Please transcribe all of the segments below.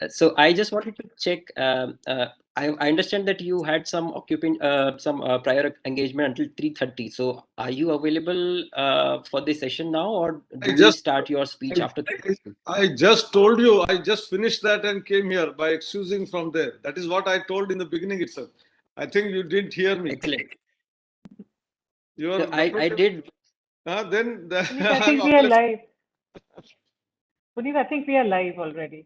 So I just wanted to check. I understand that you had some prior engagement until 3:30. So are you available for this session now, or do we start your speech after 3:30? I just told you, I just finished that and came here by excusing from there. That is what I told in the beginning itself. I think you didn't hear me. Excellent. You are I did. Then Puneet, I think we are live. Puneet, I think we are live already.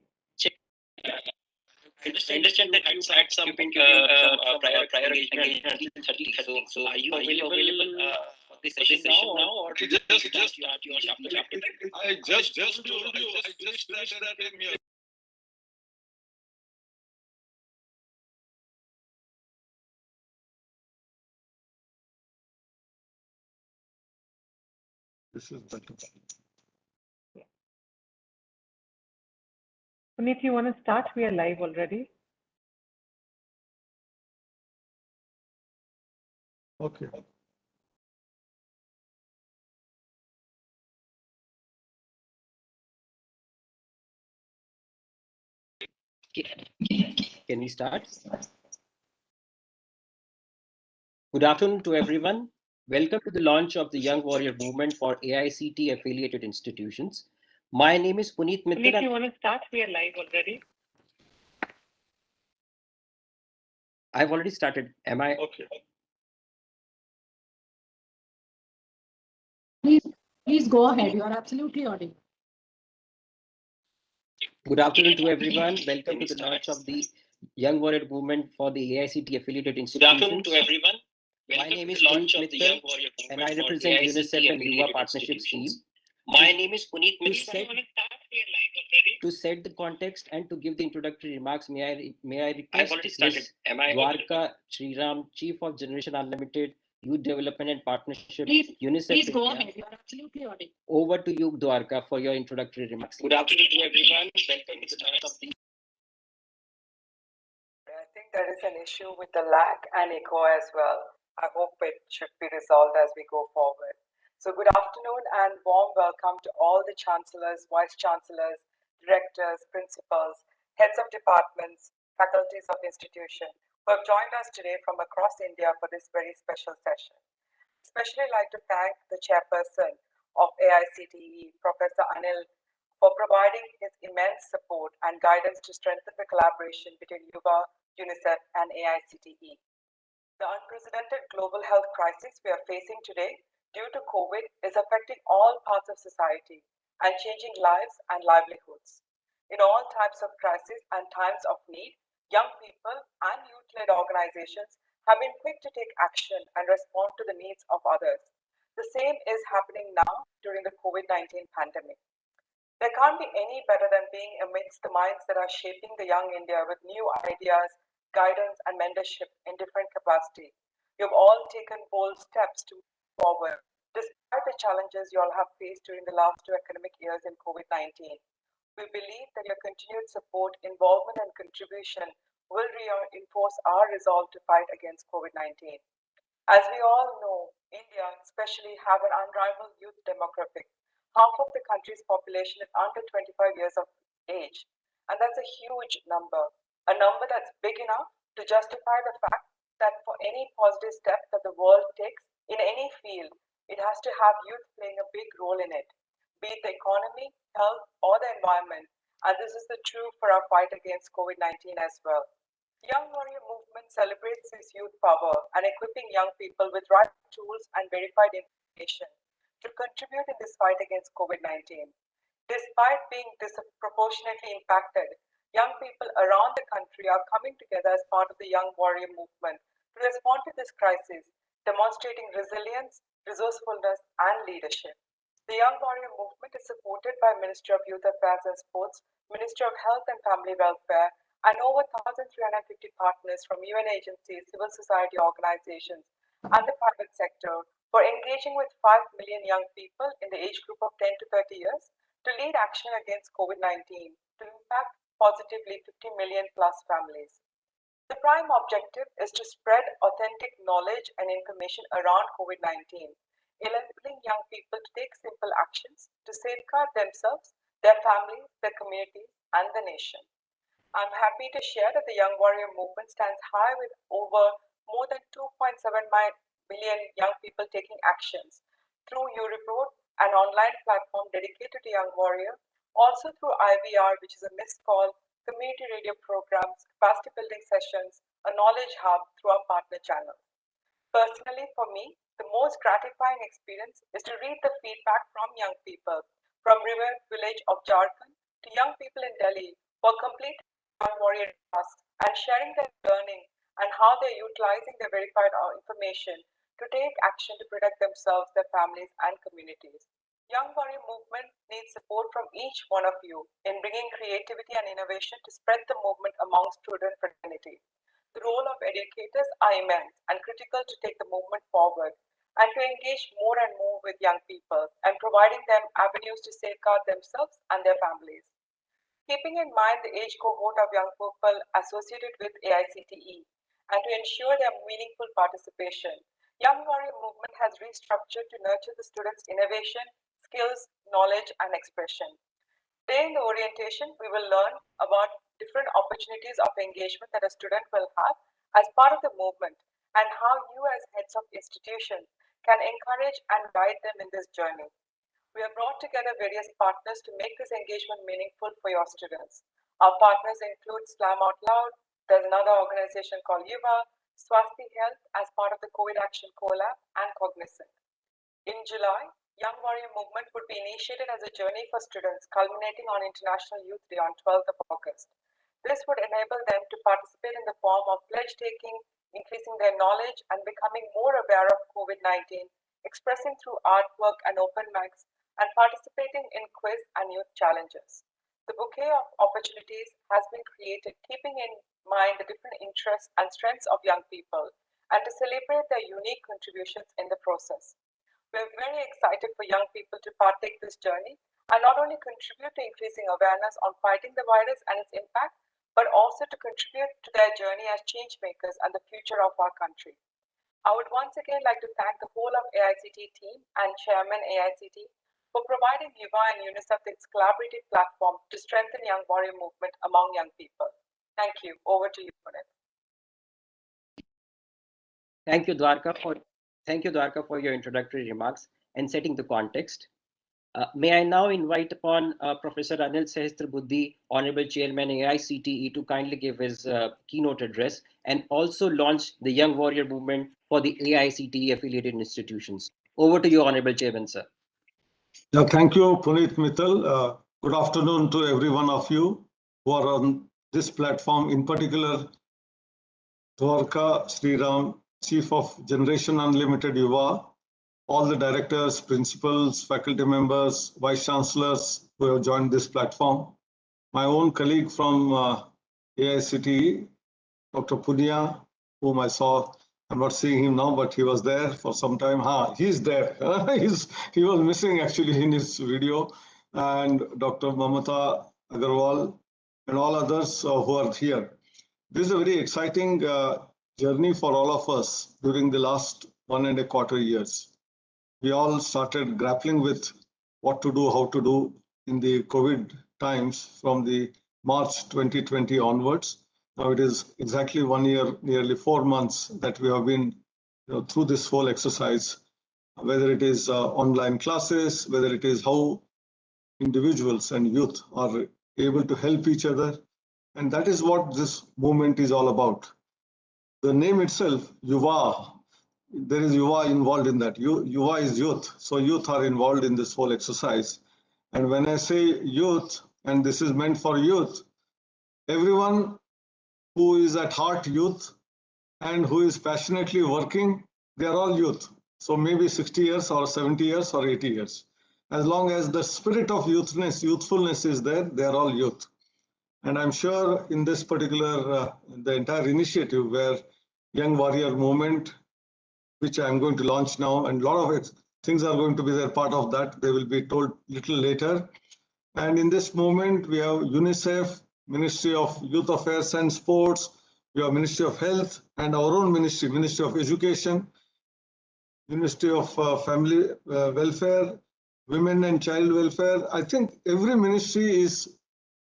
I understand that you had some prior engagement until 30. So are you available for this session now, or do you start yours after 3:30? I just told you, I just finished that and came here. This is better. Puneet, you want to start? We are live already. Okay. Can we start? Good afternoon to everyone. Welcome to the launch of the Young Warrior Movement for AICT affiliated institutions. My name is Puneet Mittal. Puneet, you want to start? We are live already. I've already started. Am I? Okay. Please go ahead. You are absolutely audible. Good afternoon to everyone. Welcome to the launch of the Young Warrior Movement for the AICT affiliated institutions. Good afternoon to everyone. My name is Puneet Mittal, and I represent UNICEF and Yuva Partnerships team. My name is Puneet Mittal. To set the context and to give the introductory remarks, may I request I've already started. Ms. Dwarka Sriram, Chief of Generation Unlimited, Youth Development and Partnership, UNICEF. Please go ahead. You are absolutely audible. Over to you, Dwarka, for your introductory remarks. Good afternoon to everyone. Welcome to the launch of the. I think there is an issue with the lag and echo as well. I hope it should be resolved as we go forward. So good afternoon and warm welcome to all the chancellors, vice chancellors, directors, principals, heads of departments, faculties of institution who have joined us today from across India for this very special session. Especially like to thank the chairperson of AICTE, Professor Anil, for providing his immense support and guidance to strengthen the collaboration between Yuva, UNICEF, and AICTE. The unprecedented global health crisis we are facing today due to COVID is affecting all parts of society and changing lives and livelihoods. In all types of crisis and times of need, young people and youth-led organizations have been quick to take action and respond to the needs of others. The same is happening now during the COVID-19 pandemic. There can't be any better than being amidst the minds that are shaping the young India with new ideas, guidance, and mentorship in different capacity. You've all taken bold steps to move forward, despite the challenges you all have faced during the last 2 academic years in COVID-19. We believe that your continued support, involvement, and contribution will reinforce our resolve to fight against COVID-19. As we all know, India especially have an unrivaled youth demographic. Half of the country's population is under 25 years of age, and that's a huge number, a number that's big enough to justify the fact that for any positive step that the world takes in any field, it has to have youth playing a big role in it, be it the economy, health, or the environment, and this is the true for our fight against COVID-19 as well. Young Warrior Movement celebrates its youth power and equipping young people with right tools and verified information to contribute in this fight against COVID-19. Despite being disproportionately impacted, young people around the country are coming together as part of the Young Warrior Movement to respond to this crisis, demonstrating resilience, resourcefulness, and leadership. The Young Warrior Movement is supported by Ministry of Youth Affairs and Sports, Ministry of Health and Family Welfare, and over 1,350 partners from UN agencies, civil society organizations, and the private sector for engaging with 5 million young people in the age group of 10 to 30 years to lead action against COVID-19 to impact positively 50 million plus families. The prime objective is to spread authentic knowledge and information around COVID-19, enabling young people to take simple actions to safeguard themselves, their families, their communities, and the nation. I'm happy to share that the Young Warrior movement stands high with over more than 2.7 million young people taking actions through YouReport, an online platform dedicated to Young Warrior, also through IVR, which is a missed call, community radio programs, capacity building sessions, a knowledge hub through our partner channel. Personally, for me, the most gratifying experience is to read the feedback from young people, from remote village of Jharkhand to young people in Delhi who are completing Young Warrior tasks and sharing their learning and how they're utilizing their verified information to take action to protect themselves, their families, and communities. Young Warrior movement needs support from each one of you in bringing creativity and innovation to spread the movement among student fraternity. The role of educators are immense and critical to take the movement forward and to engage more and more with young people and providing them avenues to safeguard themselves and their families. Keeping in mind the age cohort of young people associated with AICTE and to ensure their meaningful participation, Young Warrior Movement has restructured to nurture the students' innovation, skills, knowledge, and expression. Today in the orientation, we will learn about different opportunities of engagement that a student will have as part of the movement and how you as heads of institutions can encourage and guide them in this journey. We have brought together various partners to make this engagement meaningful for your students. Our partners include Slam Out Loud, there's another organization called Yuva, Swasti Health as part of the COVID Action Collab, and Cognizant. In July, Young Warrior Movement would be initiated as a journey for students culminating on International Youth Day on 12th of August. This would enable them to participate in the form of pledge taking, increasing their knowledge and becoming more aware of COVID-19, expressing through artwork and open mics, and participating in quiz and youth challenges. The bouquet of opportunities has been created keeping in mind the different interests and strengths of young people and to celebrate their unique contributions in the process. We're very excited for young people to partake this journey and not only contribute to increasing awareness on fighting the virus and its impact, but also to contribute to their journey as change makers and the future of our country. I would once again like to thank the whole of AICT team and Chairman AICT for providing Yuva and UNICEF this collaborative platform to strengthen Young Warrior movement among young people. Thank you. Over to you, Punit. Thank you, Dwarka, for your introductory remarks and setting the context. May I now invite upon Professor Anil Sahasrabuddhe, Honorable Chairman AICTE, to kindly give his keynote address and also launch the Young Warrior Movement for the AICTE affiliated institutions. Over to you, Honorable Chairman, sir. Yeah, thank you, Puneet Mittal. Good afternoon to every one of you who are on this platform, in particular, Dwarka Sriram, Chief of Generation Unlimited Yuva, all the directors, principals, faculty members, vice chancellors who have joined this platform. My own colleague from AICTE, Dr. Punia, whom I saw, I'm not seeing him now, but he was there for some time. He's there. He was missing actually in his video. And Dr. Mamata Agarwal and all others who are here. This is a very exciting journey for all of us during the last 1.25 years. We all started grappling with what to do, how to do in the COVID times from the March 2020 onwards. Now it is exactly 1 year, nearly 4 months that we have been through this whole exercise, whether it is online classes, whether it is how individuals and youth are able to help each other. And that is what this movement is all about. The name itself, Yuva, there is Yuva involved in that. Yuva is youth. So youth are involved in this whole exercise. And when I say youth, and this is meant for youth, everyone who is at heart youth and who is passionately working, they are all youth. So maybe 60 years or 70 years or 80 years. As long as the spirit of youthfulness is there, they are all youth. And I'm sure in this particular, the entire initiative where Young Warrior Movement, which I'm going to launch now, and a lot of things are going to be there part of that. They will be told little later. And in this movement, we have UNICEF, Ministry of Youth Affairs and Sports, we have Ministry of Health, and our own ministry, Ministry of Education, Ministry of Family Welfare, Women and Child Welfare. I think every ministry is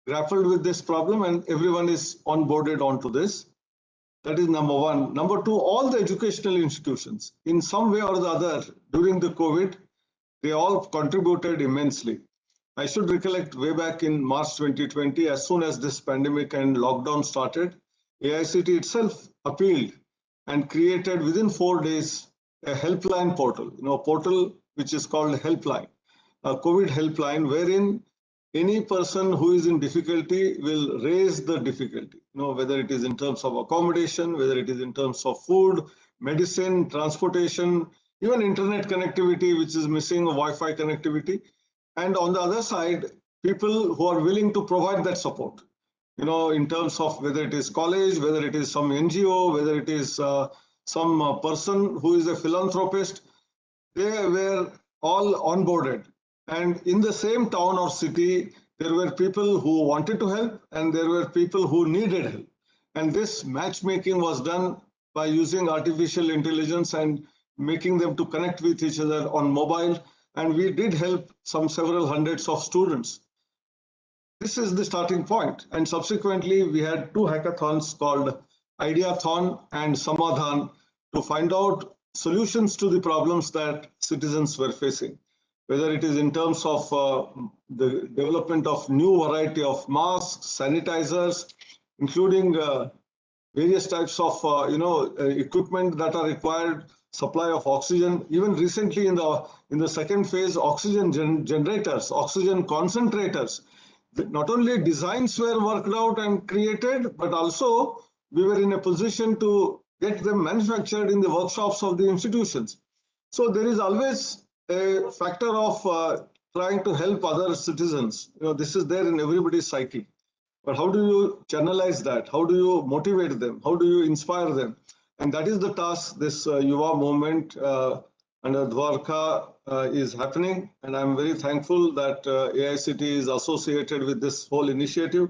grappled with this problem and everyone is onboarded onto this. That is number one. Number two, all the educational institutions, in some way or the other, during the COVID, they all contributed immensely. I should recollect way back in March 2020, as soon as this pandemic and lockdown started, AICT itself appealed and created within 4 days a helpline portal, a portal which is called Helpline, a COVID helpline, wherein any person who is in difficulty will raise the difficulty, whether it is in terms of accommodation, whether it is in terms of food, medicine, transportation, even internet connectivity, which is missing, Wi-Fi connectivity. And on the other side, people who are willing to provide that support, in terms of whether it is college, whether it is some NGO, whether it is some person who is a philanthropist, they were all onboarded. And in the same town or city, there were people who wanted to help and there were people who needed help. And this matchmaking was done by using artificial intelligence and making them to connect with each other on mobile. And we did help some several hundreds of students. This is the starting point. And subsequently, we had 2 hackathons called Ideathon and Samadhan to find out solutions to the problems that citizens were facing, whether it is in terms of the development of new variety of masks, sanitizers, including various types of equipment that are required, supply of oxygen. Even recently in the second phase, oxygen generators, oxygen concentrators. Not only designs were worked out and created, but also we were in a position to get them manufactured in the workshops of the institutions. So there is always a factor of trying to help other citizens. This is there in everybody's psyche. But how do you channelize that? How do you motivate them? How do you inspire them? And that is the task this Yuva movement under Dwarka is happening. And I'm very thankful that AICT is associated with this whole initiative.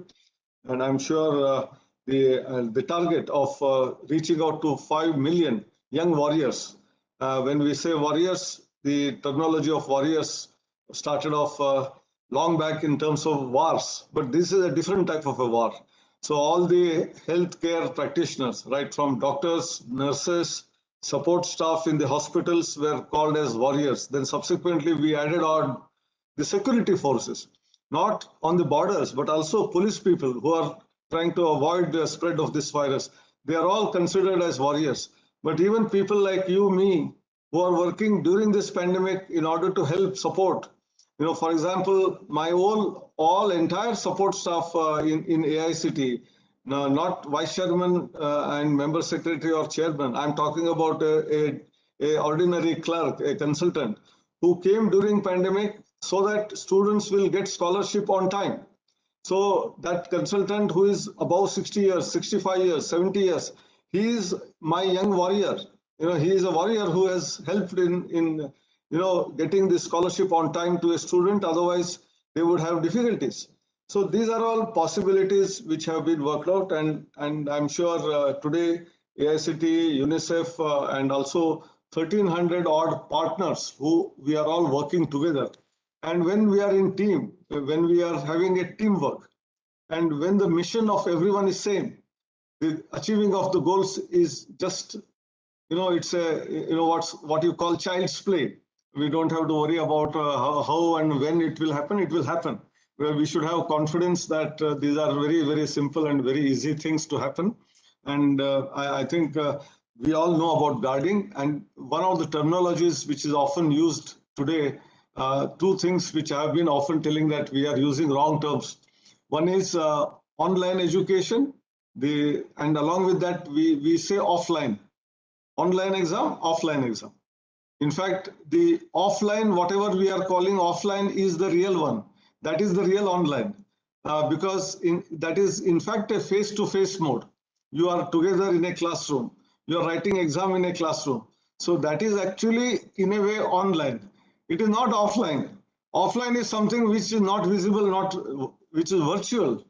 And I'm sure the target of reaching out to 5 million young warriors. When we say warriors, the terminology of warriors started off long back in terms of wars, but this is a different type of a war. So all the healthcare practitioners, right from doctors, nurses, support staff in the hospitals were called as warriors. Then subsequently we added on the security forces, not on the borders, but also police people who are trying to avoid the spread of this virus. They are all considered as warriors. But even people like you, me, who are working during this pandemic in order to help support. For example, my all entire support staff in AICT, not vice chairman and member secretary or chairman. I'm talking about a ordinary clerk, a consultant who came during pandemic so that students will get scholarship on time. So that consultant who is above 60 years, 65 years, 70 years, he is my young warrior. He is a warrior who has helped in getting the scholarship on time to a student. Otherwise, they would have difficulties. So these are all possibilities which have been worked out, and I'm sure today AICT, UNICEF, and also 1,300 odd partners who we are all working together. And when we are in team, when we are having a teamwork, and when the mission of everyone is same, the achieving of the goals is just, it's a, what you call child's play. We don't have to worry about how and when it will happen. It will happen. Well, we should have confidence that these are very, very simple and very easy things to happen. And I think we all know about guarding. And one of the terminologies which is often used today, 2 things which I have been often telling that we are using wrong terms. One is online education, and along with that, we say offline. Online exam, offline exam. In fact, the offline, whatever we are calling offline, is the real one. That is the real online, because that is in fact a face-to-face mode. You are together in a classroom. You are writing exam in a classroom. So that is actually in a way online. It is not offline. Offline is something which is not visible, which is virtual.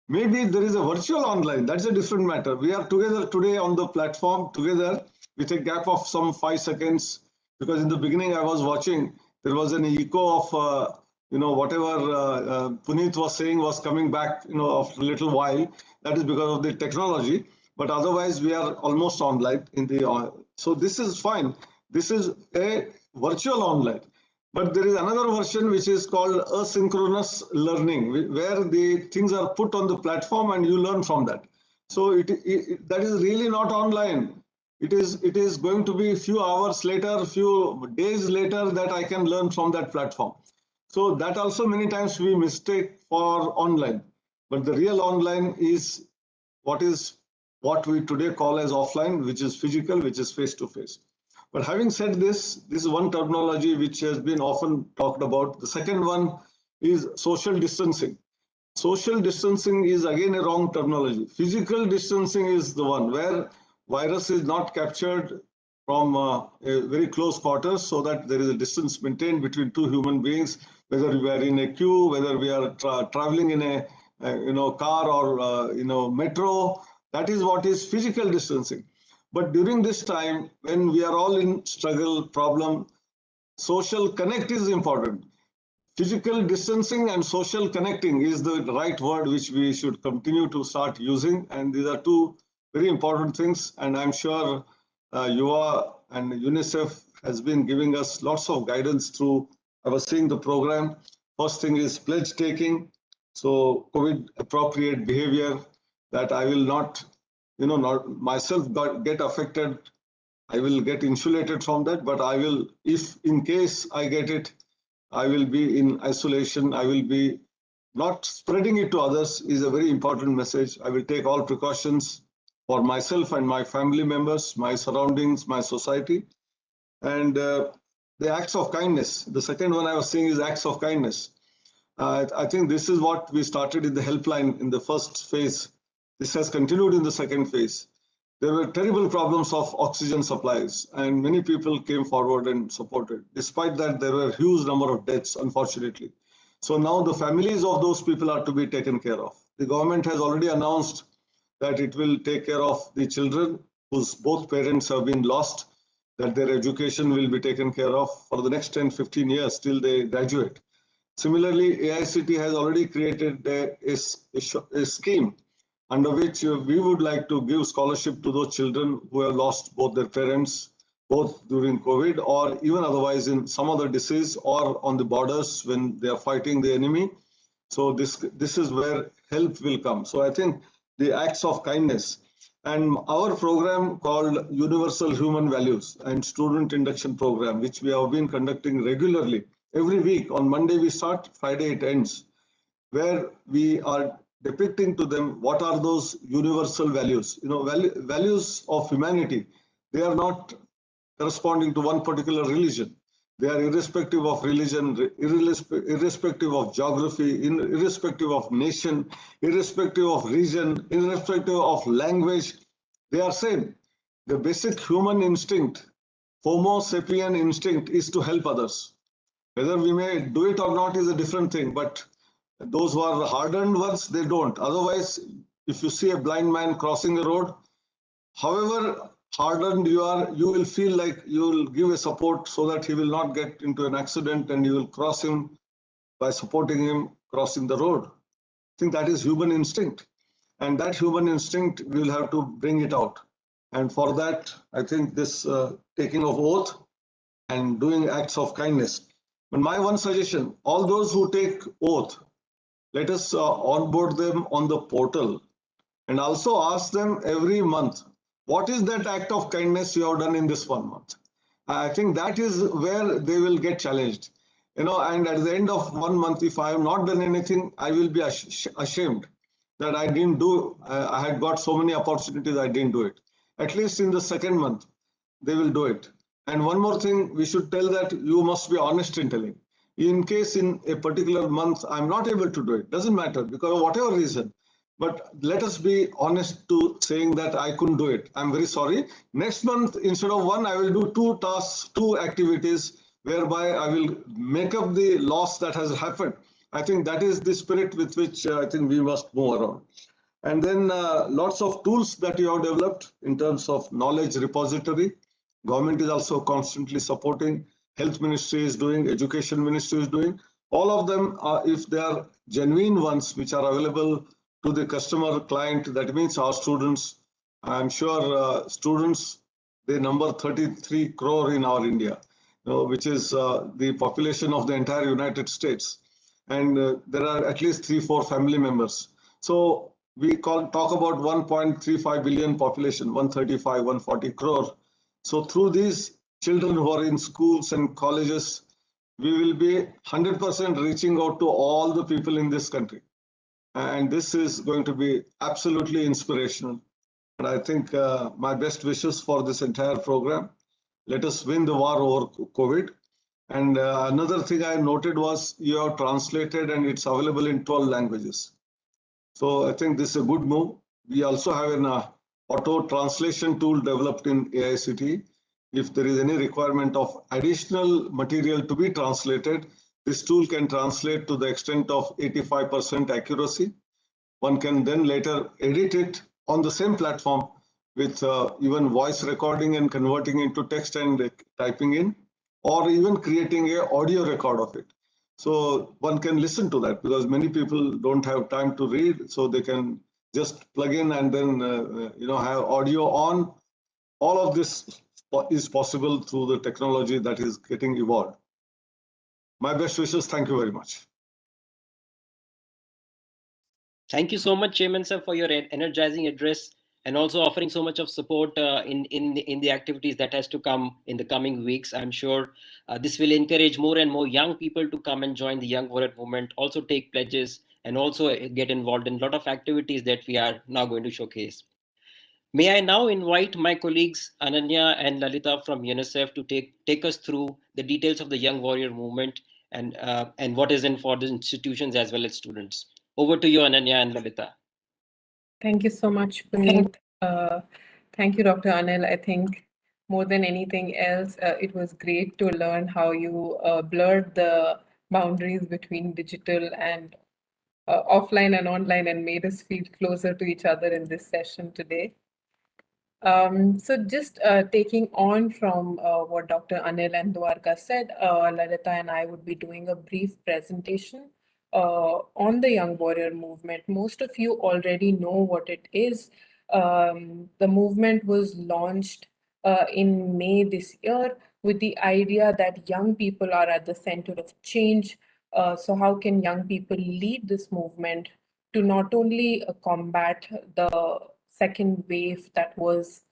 Maybe there is a virtual online. That's a different matter. We are together today on the platform together with a gap of some 5 seconds. Because in the beginning I was watching, there was an echo of whatever Puneet was saying was coming back, after a little while. That is because of the technology. But otherwise, we are almost online in the. So this is fine. This is a virtual online. But there is another version which is called asynchronous learning, where the things are put on the platform and you learn from that. So that is really not online. It is going to be a few hours later, a few days later that I can learn from that platform. So that also many times we mistake for online. But the real online is what we today call as offline, which is physical, which is face-to-face. But having said this is one terminology which has been often talked about. The second one is social distancing. Social distancing is again a wrong terminology. Physical distancing is the one where virus is not captured from a very close quarters, so that there is a distance maintained between two human beings, whether we are in a queue, whether we are traveling in a car or metro. That is what is physical distancing. But during this time, when we are all in struggle, problem, social connect is important. Physical distancing and social connecting is the right word which we should continue to start using. And these are two very important things. And I'm sure UA and UNICEF has been giving us lots of guidance through seeing the program. First thing is pledge taking. So COVID appropriate behavior, that I will not, not myself get affected. I will get insulated from that, but I will, if in case I get it, I will be in isolation. I will be not spreading it to others is a very important message. I will take all precautions for myself and my family members, my surroundings, my society. And the acts of kindness. The second one I was saying is acts of kindness. I think this is what we started in the helpline in the first phase. This has continued in the second phase. There were terrible problems of oxygen supplies, and many people came forward and supported. Despite that, there were a huge number of deaths, unfortunately. So now the families of those people are to be taken care of. The government has already announced that it will take care of the children whose both parents have been lost, that their education will be taken care of for the next 10, 15 years till they graduate. Similarly, AICT has already created a scheme under which we would like to give scholarship to those children who have lost both their parents, both during COVID or even otherwise in some other disease or on the borders when they are fighting the enemy. So this is where help will come. So I think the acts of kindness and our program called Universal Human Values and Student Induction Program, which we have been conducting regularly. Every week on Monday we start, Friday it ends, where we are depicting to them what are those universal values. Values of humanity. They are not corresponding to one particular religion. They are irrespective of religion, irrespective of geography, irrespective of nation, irrespective of region, irrespective of language. They are same. The basic human instinct, Homo sapien instinct, is to help others. Whether we may do it or not is a different thing, but those who are hardened ones, they don't. Otherwise, if you see a blind man crossing the road, however hardened you are, you will feel like you will give a support so that he will not get into an accident, and you will cross him by supporting him crossing the road. I think that is human instinct. And that human instinct, we will have to bring it out. And for that, I think this taking of oath and doing acts of kindness. But my one suggestion, all those who take oath, let us onboard them on the portal and also ask them every month, what is that act of kindness you have done in this 1 month? I think that is where they will get challenged. And at the end of 1 month, if I have not done anything, I will be ashamed that I didn't do, I had got so many opportunities, I didn't do it. At least in the second month, they will do it. And one more thing, we should tell that you must be honest in telling. In case in a particular month, I'm not able to do it, doesn't matter because of whatever reason. But let us be honest to saying that I couldn't do it. I'm very sorry. Next month, instead of one, I will do 2 tasks, 2 activities, whereby I will make up the loss that has happened. I think that is the spirit with which I think we must move around. And then lots of tools that you have developed in terms of knowledge repository. Government is also constantly supporting. Health Ministry is doing, Education Ministry is doing. All of them, if they are genuine ones, which are available to the customer client, that means our students. I'm sure students, they number 33 crore in our India, which is the population of the entire United States. And there are at least 3-4 family members. So we talk about 1.35 billion population, 135, 140 crore. So through these children who are in schools and colleges, we will be 100% reaching out to all the people in this country. And this is going to be absolutely inspirational. And I think my best wishes for this entire program. Let us win the war over COVID. And another thing I noted was you have translated and it's available in 12 languages. So I think this is a good move. We also have an auto translation tool developed in AICT. If there is any requirement of additional material to be translated, this tool can translate to the extent of 85% accuracy. One can then later edit it on the same platform with even voice recording and converting into text and typing in, or even creating an audio record of it. So one can listen to that because many people don't have time to read, so they can just plug in and then have audio on. All of this is possible through the technology that is getting evolved. My best wishes. Thank you very much. Thank you so much, Chairman sir, for your energizing address and also offering so much of support in the activities that has to come in the coming weeks. I'm sure this will encourage more and more young people to come and join the Young Warrior movement, also take pledges and also get involved in a lot of activities that we are now going to showcase. May I now invite my colleagues Ananya and Lalita from UNICEF to take us through the details of the Young Warrior movement and what is in for the institutions as well as students. Over to you, Ananya and Lalita. Thank you so much, Puneet. Thank you, Dr. Anil. I think more than anything else, it was great to learn how you blurred the boundaries between digital and offline and online and made us feel closer to each other in this session today. So just taking on from what Dr. Anil and Dwarka said, Lalita and I would be doing a brief presentation on the Young Warrior movement. Most of you already know what it is. The movement was launched in May this year with the idea that young people are at the center of change. So how can young people lead this movement to not only combat the second wave that was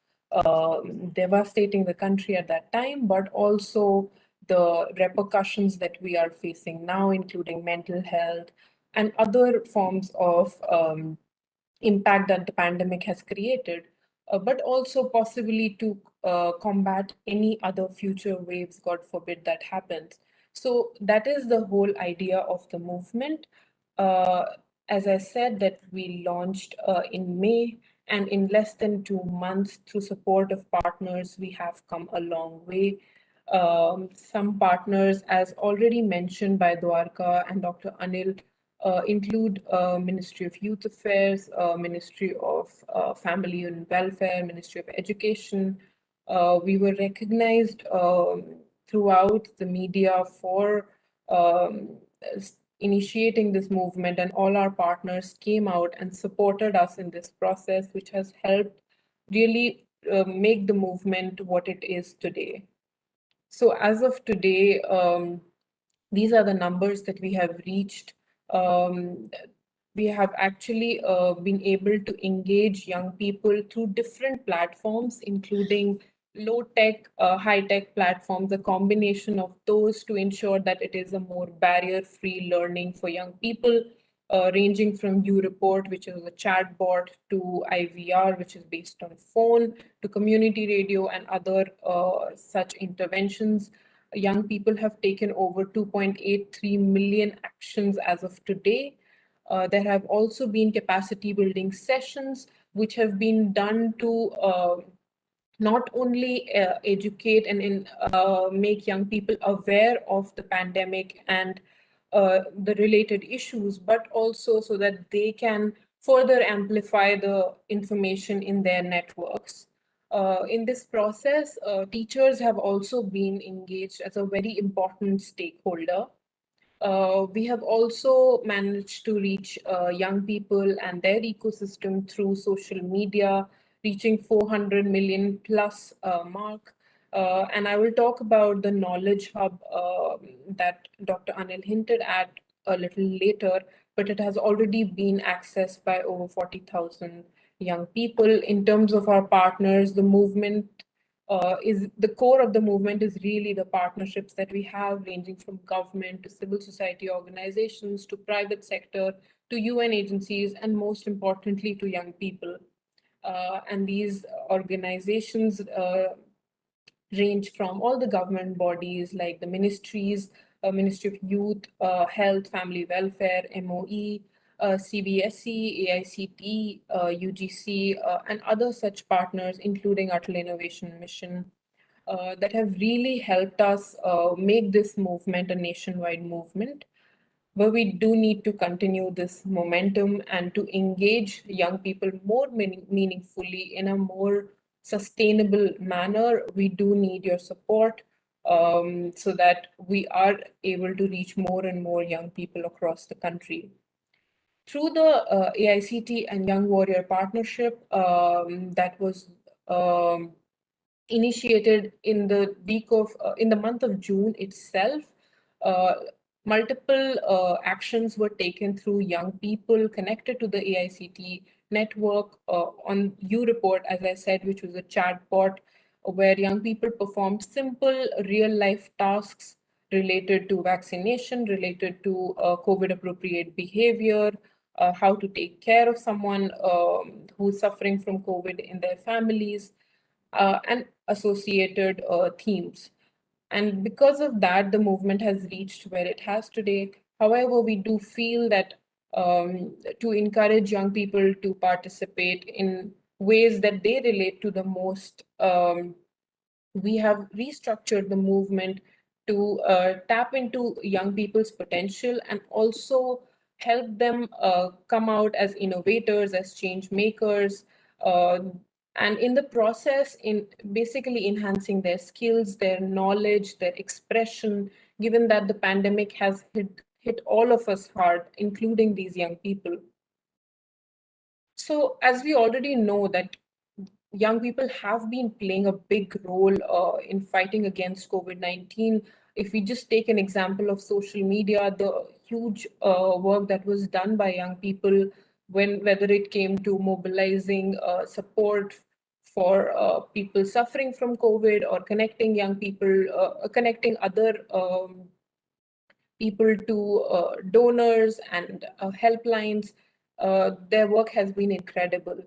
devastating the country at that time, but also the repercussions that we are facing now, including mental health and other forms of impact that the pandemic has created, but also possibly to combat any other future waves, God forbid that happens. So that is the whole idea of the movement. As I said, that we launched in May, and in less than 2 months, through support of partners, we have come a long way. Some partners, as already mentioned by Dwarka and Dr. Anil, include Ministry of Youth Affairs, Ministry of Family and Welfare, Ministry of Education. We were recognized throughout the media for initiating this movement, and all our partners came out and supported us in this process, which has helped really make the movement what it is today. So as of today, these are the numbers that we have reached. We have actually been able to engage young people through different platforms, including low-tech, high-tech platforms, a combination of those to ensure that it is a more barrier-free learning for young people, ranging from YouReport, which is a chatbot, to IVR, which is based on phone, to community radio and other such interventions. Young people have taken over 2.83 million actions as of today. There have also been capacity building sessions, which have been done to not only educate and make young people aware of the pandemic and the related issues, but also so that they can further amplify the information in their networks. In this process, teachers have also been engaged as a very important stakeholder. We have also managed to reach young people and their ecosystem through social media, reaching 400 million plus mark. And I will talk about the knowledge hub that Dr. Anil hinted at a little later, but it has already been accessed by over 40,000 young people. In terms of our partners, the movement is the core of the movement is really the partnerships that we have, ranging from government to civil society organizations to private sector to UN agencies, and most importantly to young people. And these organizations range from all the government bodies like the ministries, Ministry of Youth, Health, Family Welfare, MOE, CBSE, AICT, UGC, and other such partners, including Atal Innovation Mission, that have really helped us make this movement a nationwide movement. But we do need to continue this momentum and to engage young people more meaningfully in a more sustainable manner. We do need your support so that we are able to reach more and more young people across the country. Through the AICT and Young Warrior Partnership that was initiated in the in the month of June itself, multiple actions were taken through young people connected to the AICT network on U-Report, as I said, which was a chatbot where young people performed simple real-life tasks related to vaccination, related to COVID-appropriate behavior, how to take care of someone who's suffering from COVID in their families, and associated themes. And because of that, the movement has reached where it has today. However, we do feel that to encourage young people to participate in ways that they relate to the most, we have restructured the movement to tap into young people's potential and also help them come out as innovators, as change makers, and in the process, in basically enhancing their skills, their knowledge, their expression, given that the pandemic has hit all of us hard, including these young people. So as we already know that young people have been playing a big role in fighting against COVID-19. If we just take an example of social media, the huge work that was done by young people, whether it came to mobilizing support for people suffering from COVID or connecting young people, connecting other people to donors and helplines, their work has been incredible.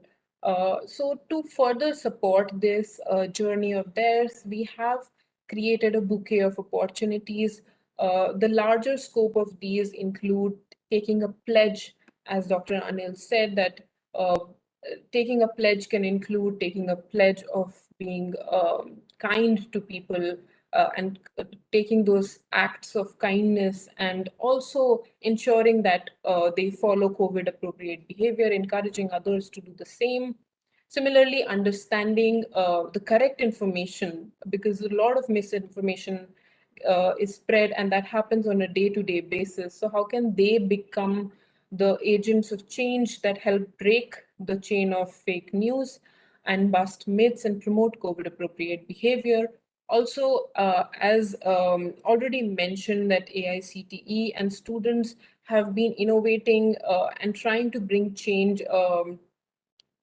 So to further support this journey of theirs, we have created a bouquet of opportunities. The larger scope of these include taking a pledge, as Dr. Anil said, that taking a pledge can include taking a pledge of being kind to people, and taking those acts of kindness, and also ensuring that they follow COVID appropriate behavior, encouraging others to do the same. Similarly, understanding the correct information, because a lot of misinformation is spread, and that happens on a day-to-day basis. So how can they become the agents of change that help break the chain of fake news and bust myths and promote COVID appropriate behavior? Also, as already mentioned, that AICTE and students have been innovating and trying to bring change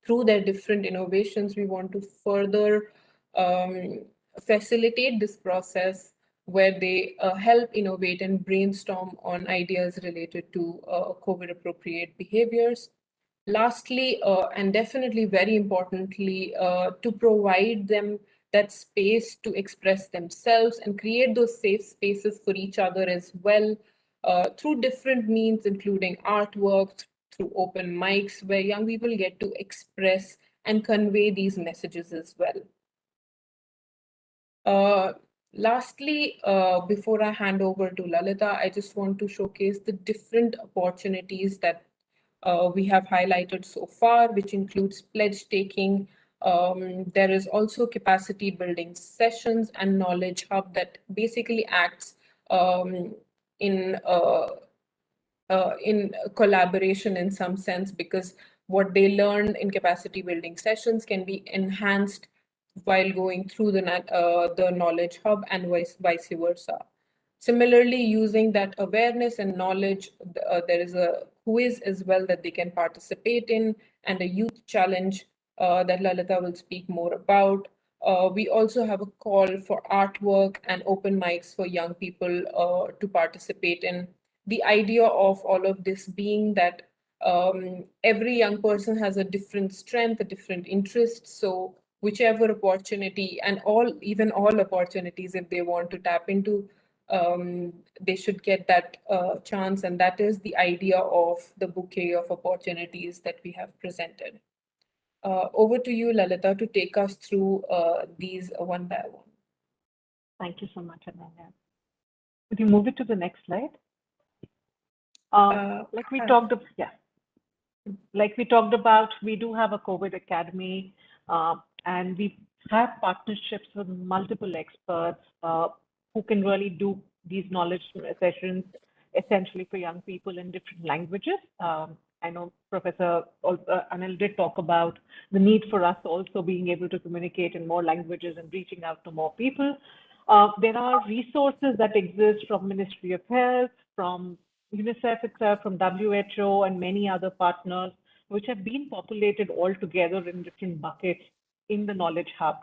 through their different innovations. We want to further facilitate this process where they help innovate and brainstorm on ideas related to COVID appropriate behaviors. Lastly, and definitely very importantly, to provide them that space to express themselves and create those safe spaces for each other as well, through different means, including artwork, through open mics, where young people get to express and convey these messages as well. Lastly, before I hand over to Lalita, I just want to showcase the different opportunities that we have highlighted so far, which includes pledge taking. There is also capacity building sessions and knowledge hub that basically acts in collaboration in some sense, because what they learn in capacity building sessions can be enhanced while going through the knowledge hub, and vice versa. Similarly, using that awareness and knowledge, there is a quiz as well that they can participate in, and a youth challenge that Lalita will speak more about. We also have a call for artwork and open mics for young people to participate in. The idea of all of this being that every young person has a different strength, a different interest. So whichever opportunity, and even all opportunities, if they want to tap into, they should get that chance. And that is the idea of the bouquet of opportunities that we have presented. Over to you, Lalita, to take us through these one by one. Thank you so much, Ananya. Could you move it to the next slide? Like we talked about, we do have a COVID Academy, and we have partnerships with multiple experts who can really do these knowledge sessions essentially for young people in different languages. I know Professor Anil did talk about the need for us also being able to communicate in more languages and reaching out to more people. There are resources that exist from Ministry of Health, from UNICEF itself, from WHO, and many other partners, which have been populated all together in different buckets in the Knowledge Hub,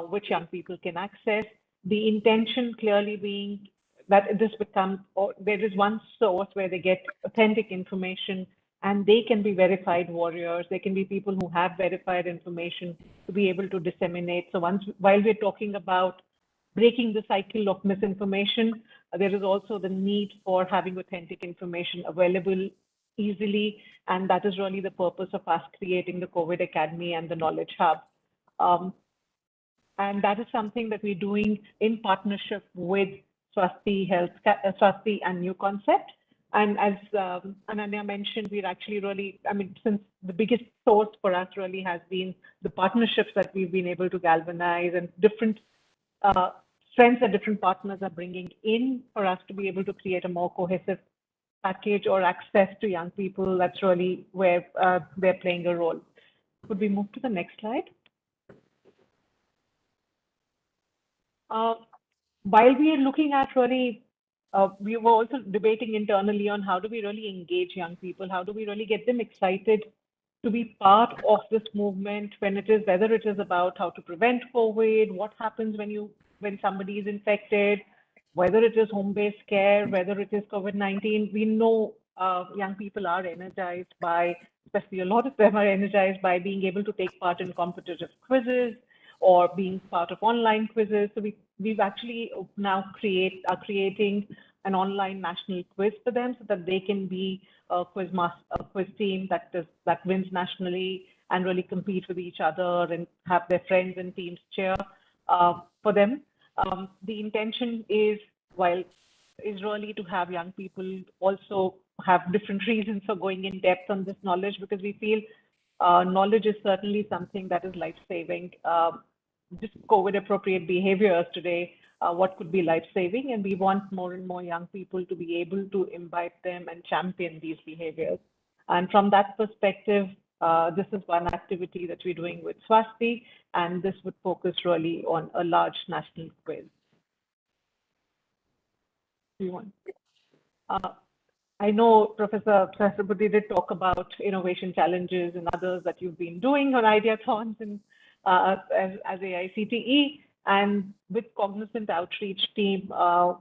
which young people can access. The intention clearly being that this becomes, or there is one source where they get authentic information, and they can be verified warriors. They can be people who have verified information to be able to disseminate. So while we're talking about breaking the cycle of misinformation, there is also the need for having authentic information available easily. And that is really the purpose of us creating the COVID Academy and the Knowledge Hub. And that is something that we're doing in partnership with Swasti and New Concept. And as Ananya mentioned, we're actually really, since the biggest source for us really has been the partnerships that we've been able to galvanize, and different strengths that different partners are bringing in for us to be able to create a more cohesive package or access to young people. That's really where they're playing a role. Could we move to the next slide? While we are looking at really, we were also debating internally on how do we really engage young people? How do we really get them excited to be part of this movement whether it is about how to prevent COVID, what happens when somebody is infected, whether it is home-based care, whether it is COVID-19. We know young people are energized by, especially a lot of them are energized by being able to take part in competitive quizzes or being part of online quizzes. So we've actually now creating an online national quiz for them so that they can be a quiz team that wins nationally and really compete with each other and have their friends and teams cheer for them. The intention is really to have young people also have different reasons for going in depth on this knowledge, because we feel knowledge is certainly something that is life-saving. Just COVID-appropriate behaviors today, what could be life-saving, and we want more and more young people to be able to imbibe them and champion these behaviors. And from that perspective, this is one activity that we're doing with Swasti, and this would focus really on a large national quiz. I know Professor Sahasrapati did talk about innovation challenges and others that you've been doing on Ideathons and as AICTE, and with Cognizant Outreach team,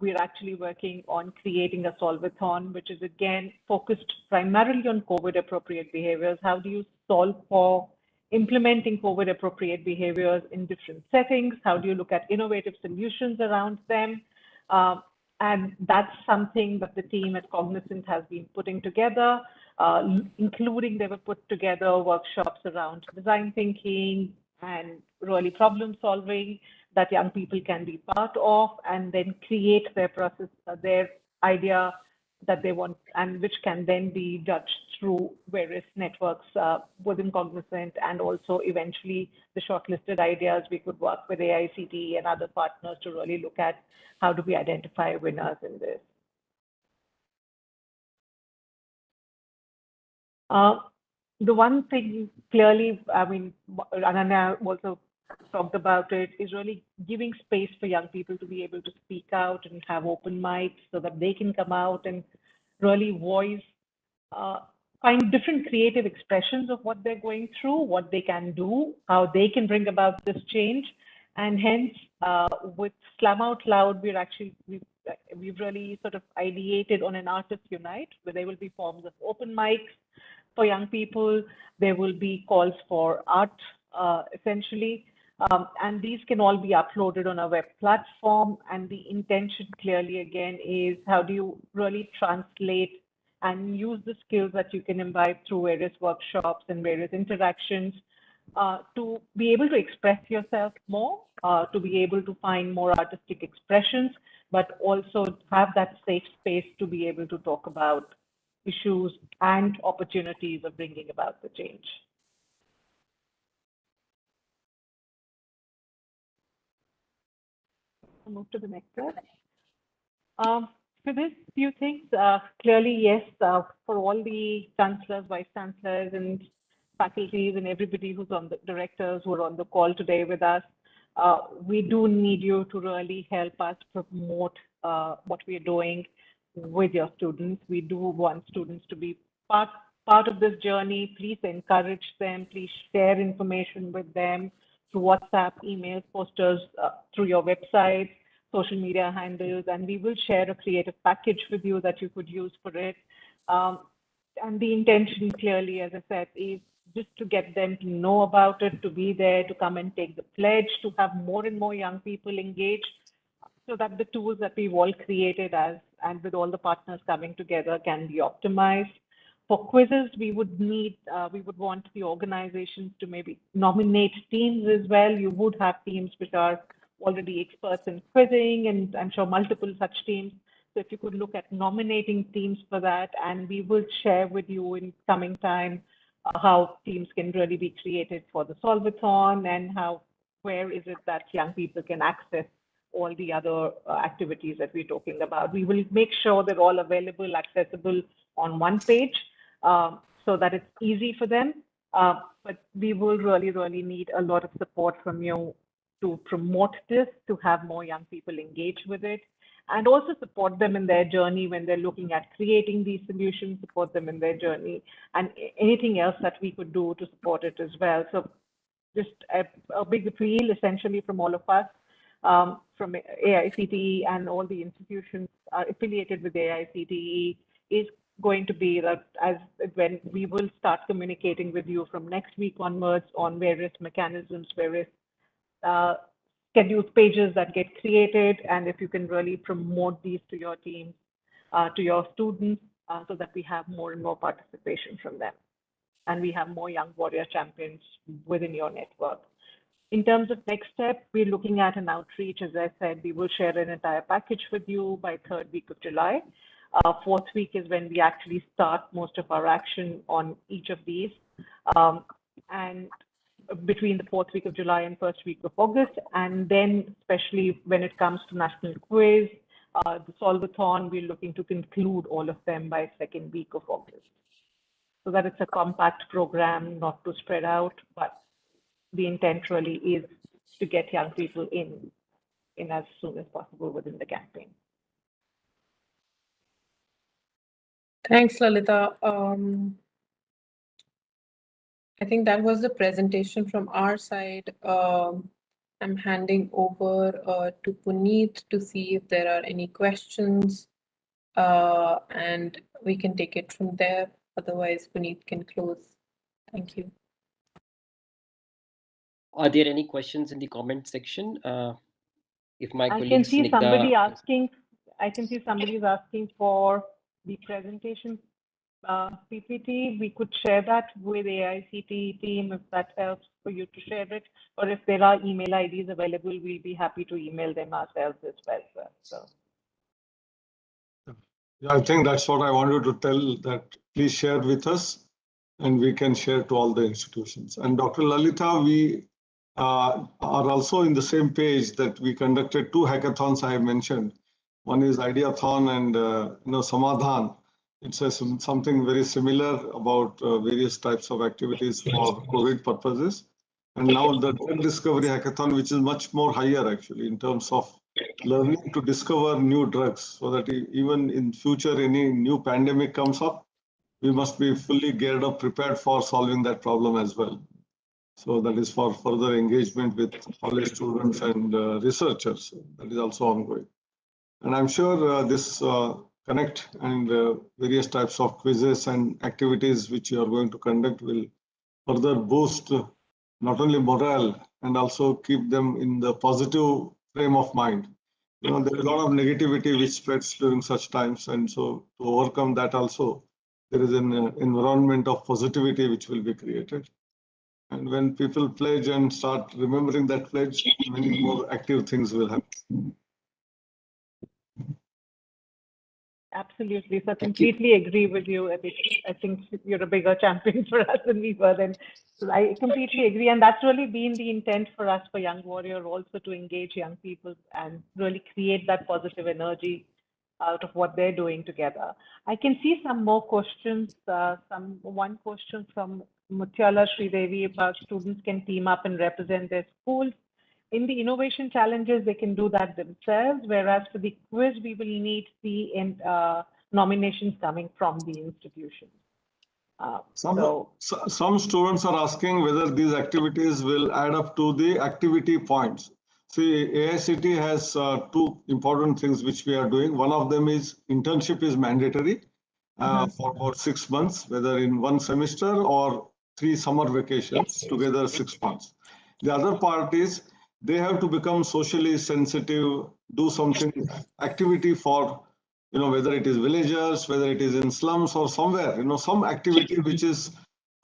we're actually working on creating a Solvathon, which is again focused primarily on COVID-appropriate behaviors. How do you solve for implementing COVID-appropriate behaviors in different settings? How do you look at innovative solutions around them? And that's something that the team at Cognizant has been putting together, including they were put together workshops around design thinking and really problem solving that young people can be part of, and then create their process, their idea that they want, and which can then be judged through various networks within Cognizant, and also eventually the shortlisted ideas we could work with AICTE and other partners to really look at how do we identify winners in this. The one thing clearly, I mean, Ananya also talked about it, is really giving space for young people to be able to speak out and have open mics so that they can come out and really voice, find different creative expressions of what they're going through, what they can do, how they can bring about this change. And hence, with Slam Out Loud, we've really sort of ideated on an Artist Unite, where there will be forms of open mics for young people. There will be calls for art, essentially. And these can all be uploaded on a web platform. And the intention clearly, again, is how do you really translate and use the skills that you can imbibe through various workshops and various interactions to be able to express yourself more, to be able to find more artistic expressions, but also have that safe space to be able to talk about issues and opportunities of bringing about the change. I'll move to the next slide. For this, few things. Clearly, yes, for all the chancellors, vice chancellors, and faculties, and everybody who's on the directors who are on the call today with us, we do need you to really help us promote what we are doing with your students. We do want students to be part of this journey. Please encourage them. Please share information with them through WhatsApp, emails, posters, through your website, social media handles, and we will share a creative package with you that you could use for it. And the intention clearly, as I said, is just to get them to know about it, to be there, to come and take the pledge, to have more and more young people engaged, so that the tools that we've all created and with all the partners coming together can be optimized. For quizzes, we would want the organizations to maybe nominate teams as well. You would have teams which are already experts in quizzing, and I'm sure multiple such teams. So if you could look at nominating teams for that, and we will share with you in coming time how teams can really be created for the Solvathon, and where is it that young people can access all the other activities that we're talking about. We will make sure they're all available, accessible on one page, so that it's easy for them. But we will really need a lot of support from you to promote this, to have more young people engage with it, and also support them in their journey when they're looking at creating these solutions, support them in their journey, and anything else that we could do to support it as well. So just a big appeal essentially from all of us, from AICTE and all the institutions affiliated with AICTE, is going to be that when we will start communicating with you from next week onwards on various mechanisms, various scheduled pages that get created, and if you can really promote these to your teams, to your students, so that we have more and more participation from them, and we have more young warrior champions within your network. In terms of next step, we're looking at an outreach. As I said, we will share an entire package with you by 3rd week of July. 4th week is when we actually start most of our action on each of these. And between the 4th week of July and 1st week of August, and then especially when it comes to national quiz, the Solvathon, we're looking to conclude all of them by 2nd week of August. So that it's a compact program, not to spread out, but the intent really is to get young people in as soon as possible within the campaign. Thanks, Lalita. I think that was the presentation from our side. I'm handing over to Puneet to see if there are any questions, and we can take it from there. Otherwise, Puneet can close. Thank you. Are there any questions in the comment section? If my I colleague can see somebody Snigdha- asking. I can see somebody's asking for the presentation PPT. We could share that with AICTE team if that helps for you to share it. Or if there are email IDs available, we'll be happy to email them ourselves as well. So. Yeah, I think that's what I wanted to tell, that please share with us and we can share to all the institutions. And Dr. Lalita, we are also in the same page that we conducted 2 hackathons I have mentioned. One is Ideathon and Samadhan. it says something very similar about various types of activities for COVID purposes. And now the drug discovery hackathon, which is much more higher actually in terms of learning to discover new drugs, so that even in future any new pandemic comes up, we must be fully geared up, prepared for solving that problem as well. So that is for further engagement with college students and researchers. That is also ongoing. And I'm sure this connect and various types of quizzes and activities which you are going to conduct will further boost not only morale and also keep them in the positive frame of mind. You know, there is a lot of negativity which spreads during such times, and so to overcome that also, there is an environment of positivity which will be created. And when people pledge and start remembering that pledge, many more active things will happen. Absolutely. So I completely agree with you. I think you're a bigger champion for us than we were then. So I completely agree. And that's really been the intent for us, for Young Warrior, also to engage young people and really create that positive energy out of what they're doing together. I can see some more questions. One question from Mutyala Sridevi about students can team up and represent their schools. In the innovation challenges, they can do that themselves, whereas for the quiz, we will need the nominations coming from the institution. Some students are asking whether these activities will add up to the activity points. See, AICT has two important things which we are doing. One of them is internship is mandatory for about 6 months, whether in one semester or 3 summer vacations, together 6 months. The other part is they have to become socially sensitive, do something, activity for, you know, whether it is villagers, whether it is in slums or somewhere, you know, some activity which is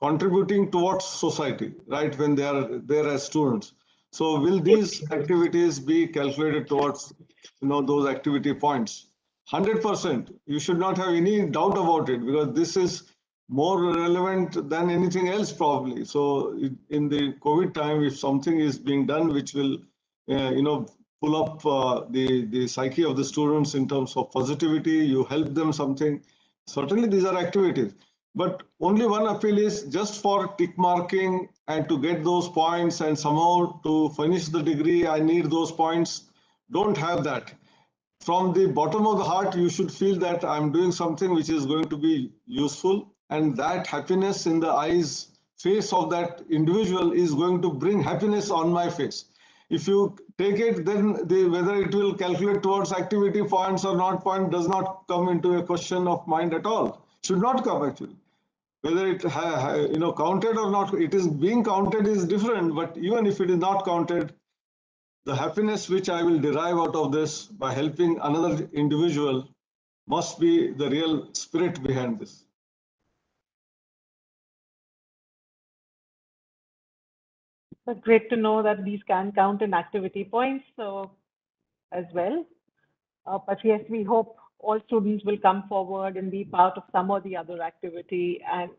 contributing towards society, right, when they are there as students. So will these activities be calculated towards, you know, those activity points? 100%. You should not have any doubt about it, because this is more relevant than anything else probably. So in the COVID time, if something is being done which will, you know, pull up the psyche of the students in terms of positivity, you help them something, certainly these are activities. But only one appeal is just for tick marking and to get those points and somehow to finish the degree, I need those points. Don't have that. From the bottom of the heart, you should feel that I'm doing something which is going to be useful, and that happiness in the face of that individual is going to bring happiness on my face. If you take it, then whether it will calculate towards activity points or not point does not come into a question of mind at all. Should not come actually. Whether it you know, counted or not, it is being counted is different. But even if it is not counted, the happiness which I will derive out of this by helping another individual must be the real spirit behind this. It's great to know that these can count in activity points as well. But yes, we hope all students will come forward and be part of some or the other activity and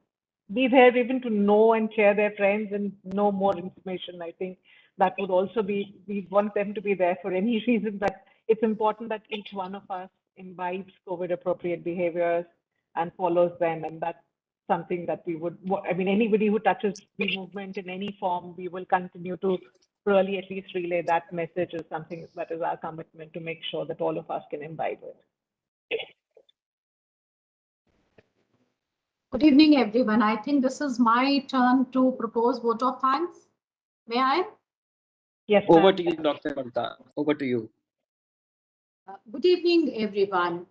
be there even to know and share their friends and know more information. I think that would also be, we want them to be there for any reason, but it's important that each one of us imbibes COVID appropriate behaviors and follows them. And that's something that we would, I mean, anybody who touches the movement in any form, we will continue to really at least relay that message as something that is our commitment to make sure that all of us can imbibe it. Good evening, everyone. I think this is my turn to propose vote of thanks. May I? Yes. Over to you, Dr. Mamta. Over to you. Good evening, everyone.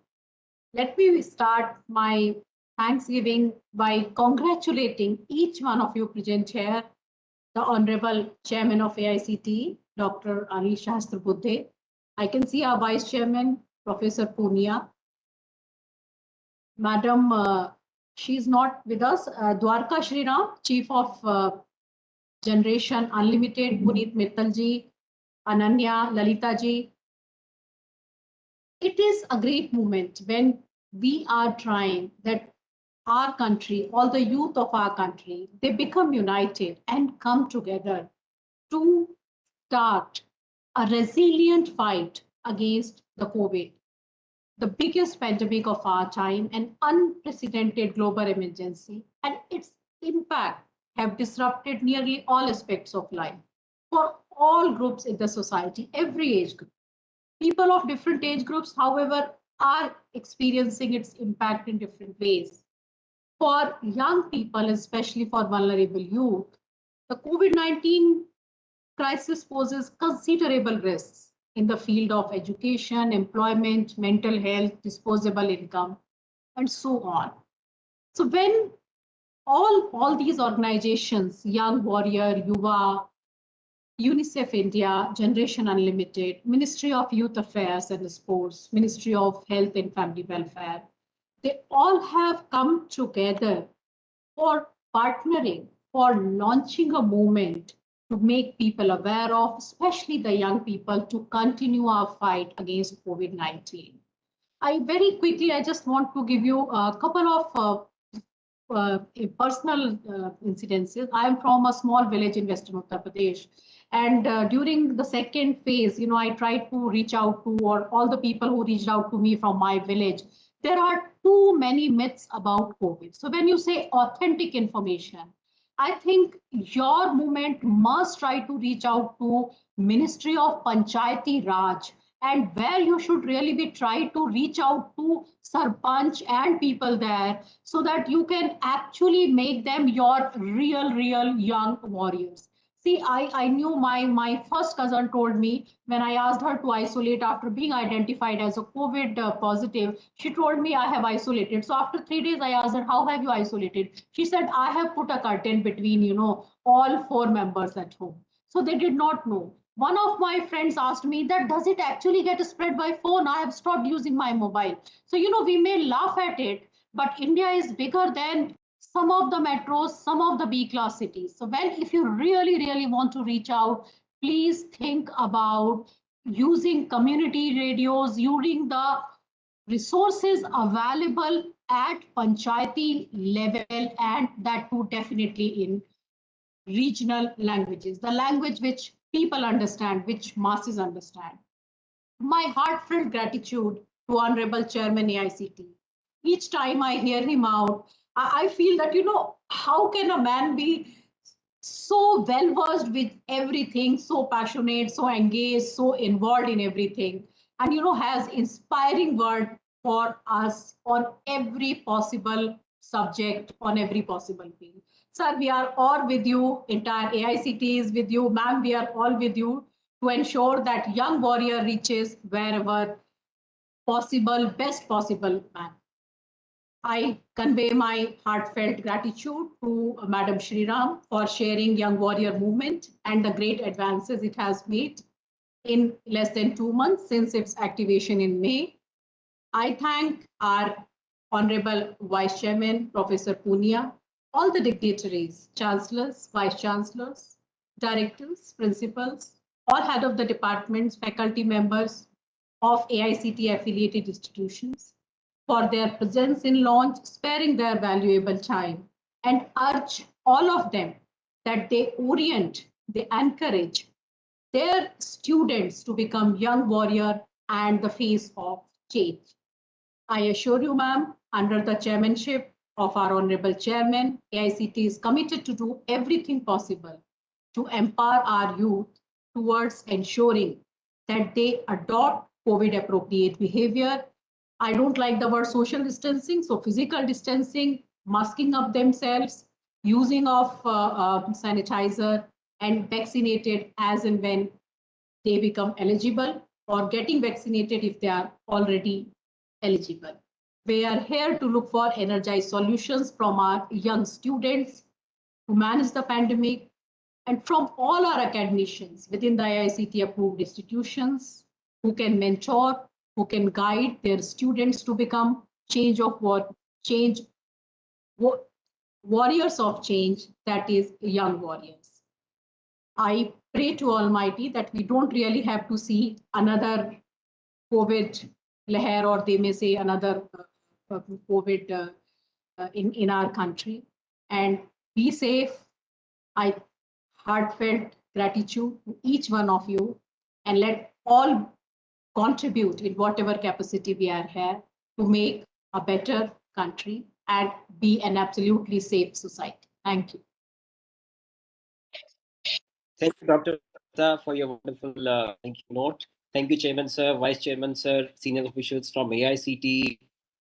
Let me start my Thanksgiving by congratulating each one of you present here, the Honorable Chairman of AICT, Dr. Anil Shastrabudhe. I can see our Vice Chairman, Professor Punia. Madam, she's not with us. Dwarka Shriram, Chief of Generation Unlimited, Puneet Mittalji, Ananya, Lalitaji. It is a great moment when we are trying that our country, all the youth of our country, they become united and come together to start a resilient fight against the COVID. the biggest pandemic of our time, an unprecedented global emergency, and its impact have disrupted nearly all aspects of life for all groups in the society, every age group. People of different age groups, however, are experiencing its impact in different ways. For young people, especially for vulnerable youth, the COVID-19 crisis poses considerable risks in the field of education, employment, mental health, disposable income, and so on. So when all these organizations, Young Warrior, Yuva, UNICEF India, Generation Unlimited, Ministry of Youth Affairs and Sports, Ministry of Health and Family Welfare, they all have come together for partnering, for launching a movement to make people aware of, especially the young people, to continue our fight against COVID-19. I just want to give you a couple of personal incidences. I am from a small village in Western Uttar Pradesh. And during the second phase, I tried to reach out to, or all the people who reached out to me from my village. There are too many myths about COVID. So when you say authentic information, I think your movement must try to reach out to Ministry of Panchayati Raj, and where you should really be trying to reach out to sarpanch and people there, so that you can actually make them your real young warriors. See, I knew my first cousin told me, when I asked her to isolate after being identified as a COVID positive, she told me I have isolated. So after 3 days, I asked her, how have you isolated? She said, I have put a curtain between, all four members at home. So they did not know. One of my friends asked me that, does it actually get spread by phone? I have stopped using my mobile. So, we may laugh at it, but India is bigger than some of the metros, some of the B-class cities. So if you really want to reach out, please think about using community radios, using the resources available at panchayati level, and that too definitely in regional languages, the language which people understand, which masses understand. My heartfelt gratitude to Honorable Chairman AICT. Each time I hear him out, I feel that, how can a man be so well versed with everything, so passionate, so engaged, so involved in everything, and, has inspiring word for us on every possible subject, on every possible field. Sir, we are all with you. Entire AICT is with you. Ma'am, we are all with you to ensure that young warrior reaches wherever possible, best possible manner. I convey my heartfelt gratitude to Madam Shriram for sharing Young Warrior Movement and the great advances it has made in less than 2 months since its activation in May. I thank our Honorable Vice Chairman, Professor Punia, all the dignitaries, chancellors, vice chancellors, directors, principals, all head of the departments, faculty members of AICT affiliated institutions for their presence in launch, sparing their valuable time, and urge all of them that they orient, they encourage their students to become young warrior and the face of change. I assure you, ma'am, under the chairmanship of our Honorable Chairman, AICT is committed to do everything possible to empower our youth towards ensuring that they adopt COVID appropriate behavior. I don't like the word social distancing, so physical distancing, masking up themselves, using of sanitizer, and vaccinated as and when they become eligible, or getting vaccinated if they are already eligible. We are here to look for energized solutions from our young students to manage the pandemic, and from all our academicians within the AICT approved institutions who can mentor, who can guide their students to become warriors of change, that is young warriors. I pray to Almighty that we don't really have to see another COVID leher, or they may say another COVID in our country. And be safe. I heartfelt gratitude to each one of you, and let all contribute in whatever capacity we are here to make a better country and be an absolutely safe society. Thank you. Thank you, Dr. Mehta, for your wonderful thank you note. Thank you, Chairman Sir, Vice Chairman Sir, senior officials from AICT,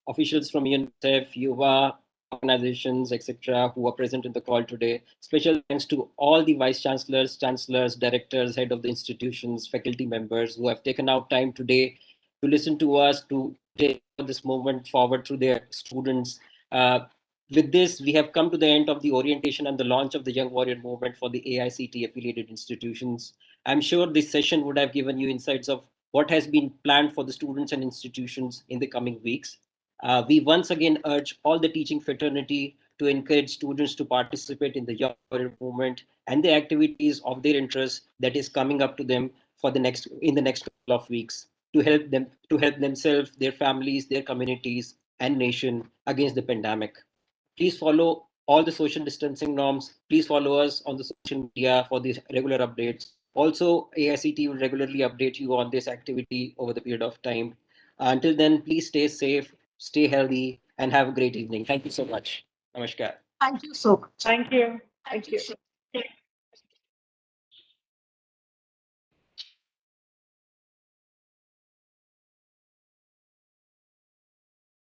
officials from UNICEF, UVA, organizations, etc., who are present in the call today. Special thanks to all the vice chancellors, directors, head of the institutions, faculty members who have taken out time today to listen to us, to take this movement forward through their students. With this, we have come to the end of the orientation and the launch of the Young Warrior Movement for the AICT affiliated institutions. I'm sure this session would have given you insights of what has been planned for the students and institutions in the coming weeks. We once again urge all the teaching fraternity to encourage students to participate in the Young Warrior Movement and the activities of their interest that is coming up to them for the next couple of weeks to help themselves, their families, their communities, and nation against the pandemic. Please follow all the social distancing norms. Please follow us on the social media for these regular updates. Also, AICT will regularly update you on this activity over the period of time. Until then, please stay safe, stay healthy, and have a great evening. Thank you so much. Namaskar. Thank you so much. Thank you. Thank you.